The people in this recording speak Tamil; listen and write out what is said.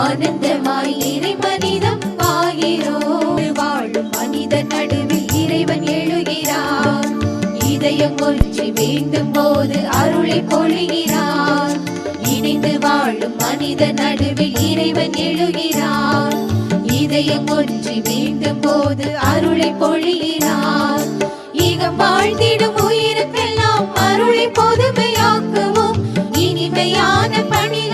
ஆனந்தமாய் இறை மனிதம் ஆகிறோ. வாழும் மனித நடுவில் இறைவன் எழுகிறார். இதயம் ஒன்றி வேண்டும் போது அருளை பொழிகிறார். இணைந்து வாழும் மனித நடுவில் இறைவன் எழுகிறார். இதயம் ஒன்றி வேண்டும் போது அருளை பொழிகிறார். ஈகம் வாழ்ந்திடும் உயிருக்கெல்லாம் அருளை பொதுமையாக்குவோம். இனிமையான பணி